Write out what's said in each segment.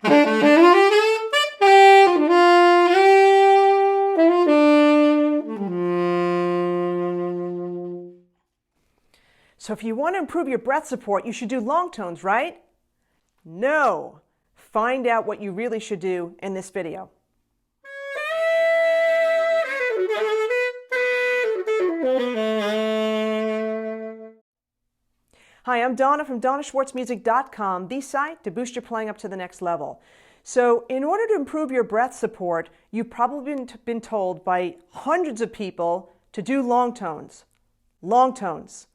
So if you want to improve your breath support, you should do long tones, right? No. Find out what you really should do in this video. Hi, I'm Donna from DonnaSchwartzMusic.com, the site to boost your playing up to the next level. So in order to improve your breath support, you've probably been told by hundreds of people to do long tones. Long tones.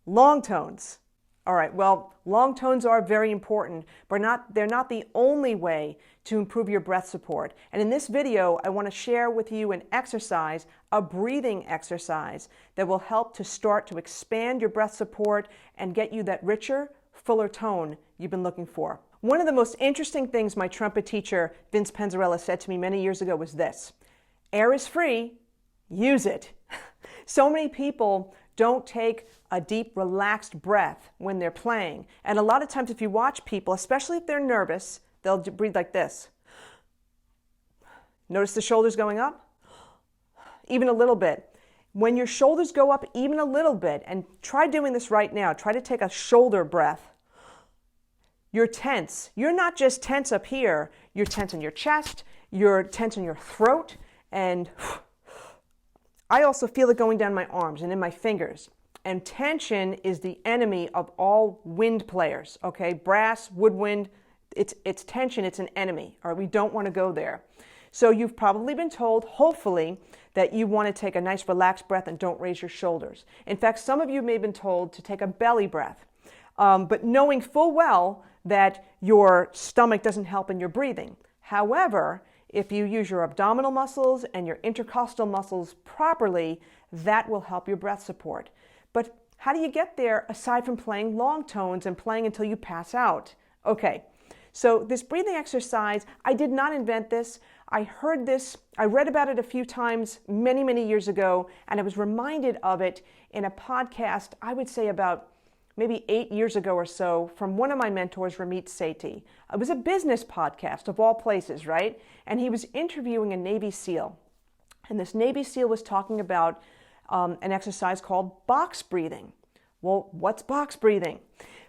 Long tones. All right, well, long tones are very important, but they're not the only way to improve your breath support. And in this video, I want to share with you an exercise, a breathing exercise, that will help to start to expand your breath support and get you that richer, fuller tone you've been looking for. One of the most interesting things my trumpet teacher, Vince Penzarella, said to me many years ago was this: air is free, use it. So many people don't take a deep, relaxed breath when they're playing. And a lot of times if you watch people, especially if they're nervous, they'll breathe like this. Notice the shoulders going up? Even a little bit. When your shoulders go up even a little bit, and try doing this right now, try to take a shoulder breath. You're tense. You're not just tense up here, you're tense in your chest, you're tense in your throat, and I also feel it going down my arms and in my fingers. And tension is the enemy of all wind players, okay? Brass, woodwind, it's tension, it's an enemy, all right? We don't want to go there. So you've probably been told, hopefully, that you want to take a nice relaxed breath and don't raise your shoulders. In fact, some of you may have been told to take a belly breath, but knowing full well that your stomach doesn't help in your breathing. However, if you use your abdominal muscles and your intercostal muscles properly, that will help your breath support. But how do you get there aside from playing long tones and playing until you pass out? Okay, so this breathing exercise, I did not invent this. I heard this, I read about it a few times many, many years ago, and I was reminded of it in a podcast, I would say about maybe 8 years ago or so, from one of my mentors, Ramit Sethi. It was a business podcast of all places, right? And he was interviewing a Navy SEAL. And this Navy SEAL was talking about an exercise called box breathing. Well, what's box breathing?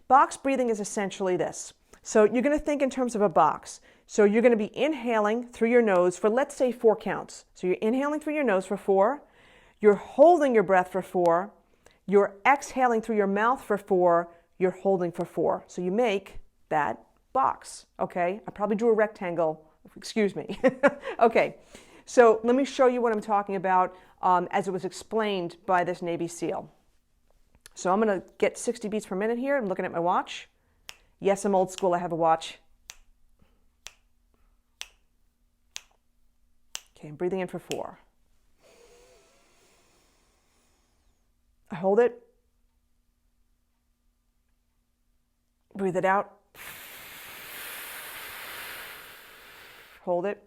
Box breathing is essentially this. So you're going to think in terms of a box. So you're going to be inhaling through your nose for, let's say, 4 counts. So you're inhaling through your nose for 4. You're holding your breath for 4. You're exhaling through your mouth for 4, you're holding for 4. So you make that box, okay? I probably drew a rectangle, excuse me. Okay, so let me show you what I'm talking about as it was explained by this Navy SEAL. So I'm gonna get 60 beats per minute here. I'm looking at my watch. Yes, I'm old school, I have a watch. Okay, I'm breathing in for 4. I hold it, breathe it out, hold it.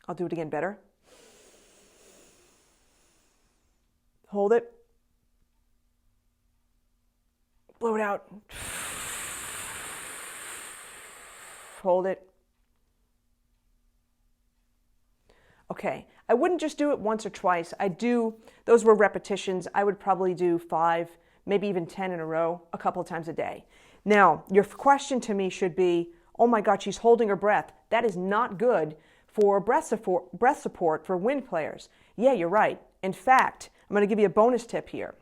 I'll do it again better. Hold it, blow it out, hold it. Okay, I wouldn't just do it once or twice. Those were repetitions. I would probably do 5, maybe even 10 in a row, a couple of times a day. Now, your question to me should be, oh my God, she's holding her breath. That is not good for breath support for wind players. Yeah, you're right. In fact, I'm going to give you a bonus tip here.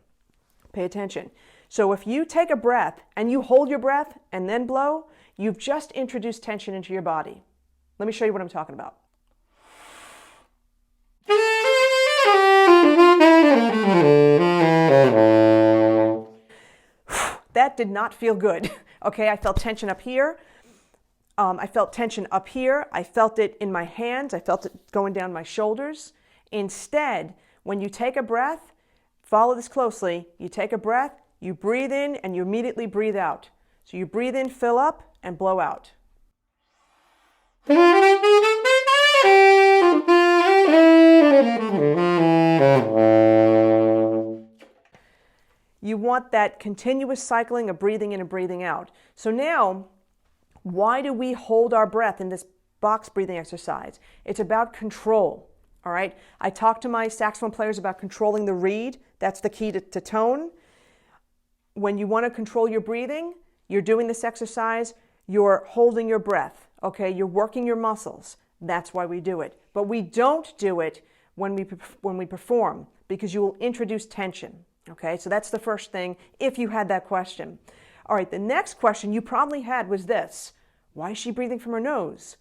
Pay attention. So if you take a breath and you hold your breath and then blow, you've just introduced tension into your body. Let me show you what I'm talking about. That did not feel good. Okay, I felt tension up here. I felt tension up here. I felt it in my hands. I felt it going down my shoulders. Instead, when you take a breath, follow this closely. You take a breath, you breathe in, and you immediately breathe out. So you breathe in, fill up, and blow out. You want that continuous cycling of breathing in and breathing out. So now, Why do we hold our breath in this box breathing exercise? It's about control, all right? I talk to my saxophone players about controlling the reed. That's the key to tone. When you want to control your breathing, you're doing this exercise, you're holding your breath, okay? You're working your muscles. That's why we do it. But we don't do it when we perform, because you will introduce tension, okay? So that's the first thing, if you had that question. All right, the next question you probably had was this: why is she breathing from her nose?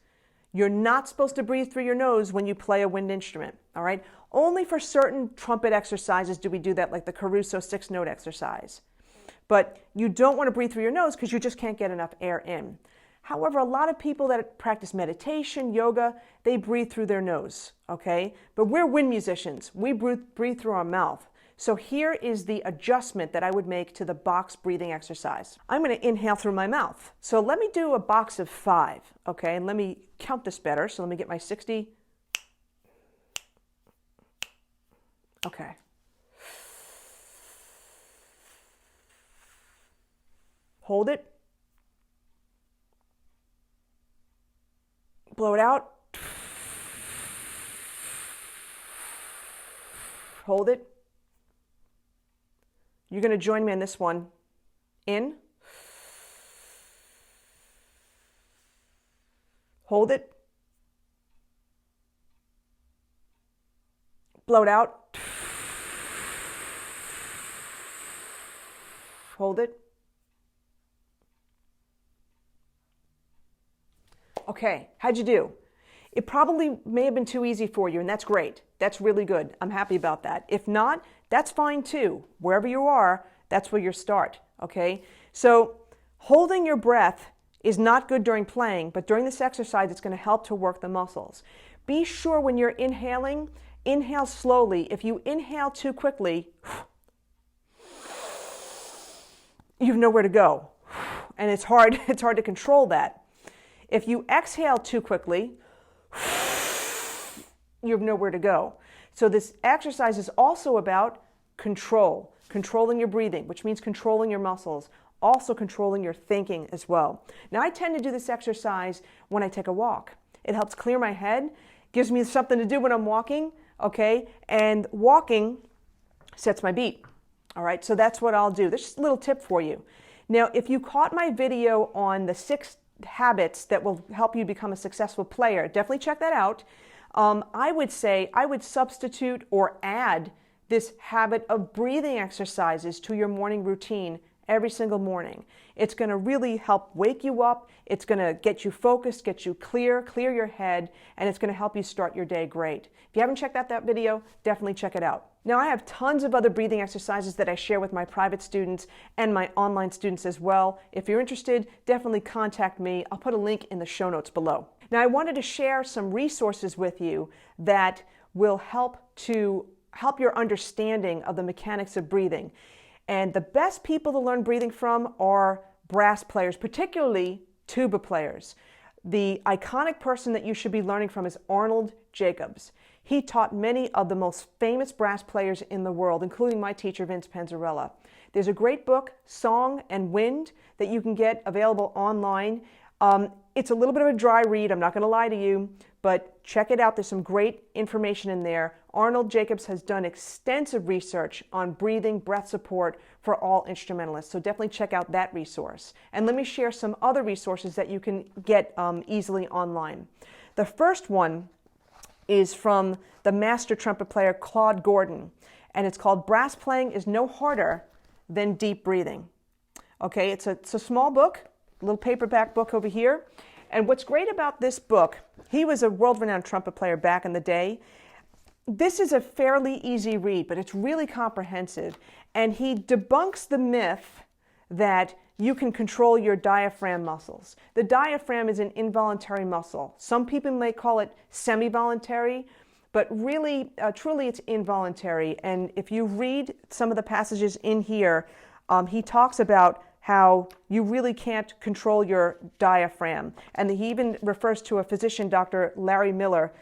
You're not supposed to breathe through your nose when you play a wind instrument, all right? Only for certain trumpet exercises do we do that, like the Caruso 6-note exercise. But you don't want to breathe through your nose because you just can't get enough air in. However, a lot of people that practice meditation, yoga, they breathe through their nose, okay? But we're wind musicians. We breathe through our mouth. So here is the adjustment that I would make to the box breathing exercise. I'm going to inhale through my mouth. So let me do a box of 5, okay? And let me count this better. So let me get my 60. Okay. Hold it. Blow it out. Hold it. You're going to join me on this one. In. Hold it. Blow it out. Hold it. Okay, how'd you do? It probably may have been too easy for you, and that's great. That's really good. I'm happy about that. If not, that's fine too. Wherever you are, that's where you start, okay? So holding your breath is not good during playing, but during this exercise, it's going to help to work the muscles. Be sure when you're inhaling, inhale slowly. If you inhale too quickly, you have nowhere to go, and it's hard to control that. If you exhale too quickly, you have nowhere to go. So this exercise is also about control, controlling your breathing, which means controlling your muscles, also controlling your thinking as well. Now, I tend to do this exercise when I take a walk. It helps clear my head, gives me something to do when I'm walking, okay? And walking sets my beat, all right? So that's what I'll do. This is a little tip for you. Now, if you caught my video on the 6 habits that will help you become a successful player, definitely check that out. I would say I would substitute or add this habit of breathing exercises to your morning routine every single morning. It's going to really help wake you up. It's going to get you focused, get you clear your head, and it's going to help you start your day great. If you haven't checked out that video, definitely check it out. Now, I have tons of other breathing exercises that I share with my private students and my online students as well. If you're interested, definitely contact me. I'll put a link in the show notes below. Now, I wanted to share some resources with you that will help your understanding of the mechanics of breathing. And the best people to learn breathing from are brass players, particularly tuba players. The iconic person that you should be learning from is Arnold Jacobs. He taught many of the most famous brass players in the world, including my teacher, Vince Penzarella. There's a great book, Song and Wind, that you can get available online. It's a little bit of a dry read, I'm not going to lie to you, but check it out. There's some great information in there. Arnold Jacobs has done extensive research on breathing, breath support for all instrumentalists, so definitely check out that resource. And let me share some other resources that you can get easily online. The first one is from the master trumpet player Claude Gordon, and it's called Brass Playing is No Harder Than Deep Breathing. Okay, it's a small book, a little paperback book over here. And what's great about this book, he was a world-renowned trumpet player back in the day. This is a fairly easy read, but it's really comprehensive. And he debunks the myth that you can control your diaphragm muscles. The diaphragm is an involuntary muscle. Some people may call it semi-voluntary, but really, truly it's involuntary. And if you read some of the passages in here, he talks about how you really can't control your diaphragm. And he even refers to a physician, Dr. Larry Miller,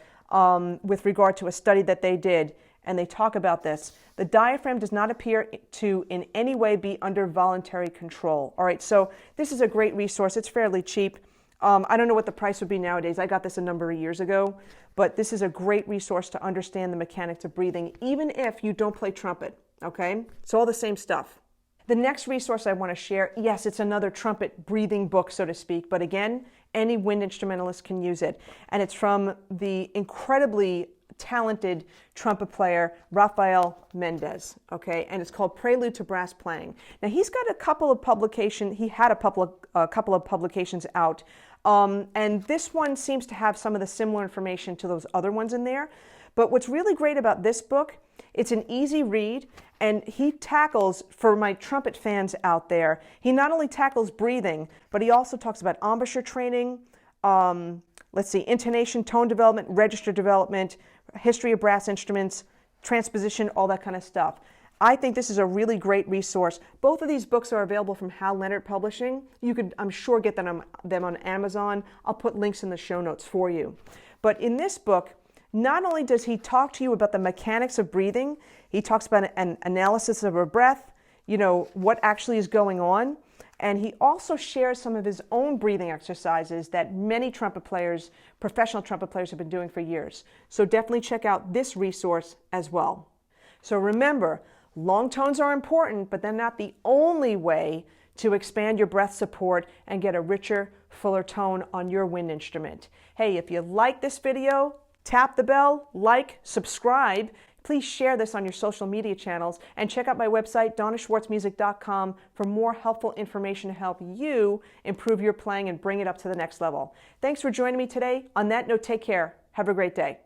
with regard to a study that they did, and they talk about this. The diaphragm does not appear to in any way be under voluntary control. All right, so this is a great resource. It's fairly cheap. I don't know what the price would be nowadays. I got this a number of years ago, but this is a great resource to understand the mechanics of breathing, even if you don't play trumpet, okay? It's all the same stuff. The next resource I want to share, yes, it's another trumpet breathing book, so to speak, but again, any wind instrumentalist can use it. And it's from the incredibly talented trumpet player Rafael Mendez, okay? And it's called Prelude to Brass Playing. Now, he's got a couple of publications, he had a couple of publications out, and this one seems to have some of the similar information to those other ones in there. But what's really great about this book, it's an easy read, and he tackles, for my trumpet fans out there, he not only tackles breathing, but he also talks about embouchure training, intonation, tone development, register development, history of brass instruments, transposition, all that kind of stuff. I think this is a really great resource. Both of these books are available from Hal Leonard Publishing. You could, I'm sure, get them on Amazon. I'll put links in the show notes for you. But in this book, not only does he talk to you about the mechanics of breathing, he talks about an analysis of a breath, you know, what actually is going on, and he also shares some of his own breathing exercises that many trumpet players, professional trumpet players, have been doing for years. So definitely check out this resource as well. So remember, long tones are important, but they're not the only way to expand your breath support and get a richer, fuller tone on your wind instrument. Hey, if you like this video, tap the bell, like, subscribe. Please share this on your social media channels, and check out my website, donnaschwartzmusic.com, for more helpful information to help you improve your playing and bring it up to the next level. Thanks for joining me today. On that note, take care. Have a great day.